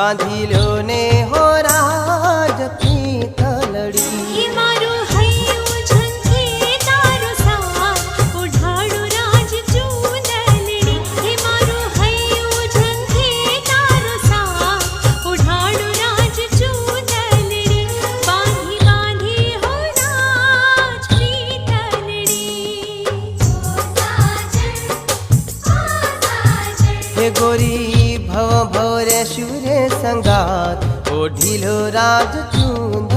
बांधी लो ने हो राज पीतलड़ी। हे मारो हयो झंखे तारो साथ ओढ़ाड़ो राज चूंदलड़ी। हे मारो हयो झंखे तारो साथ ओढ़ाड़ो राज चूंदलड़ी। बांधी बांधी हो राज पीतलड़ी। हे गोरी भव भवरे शुरे संगात ओढ़िलो राज चूंद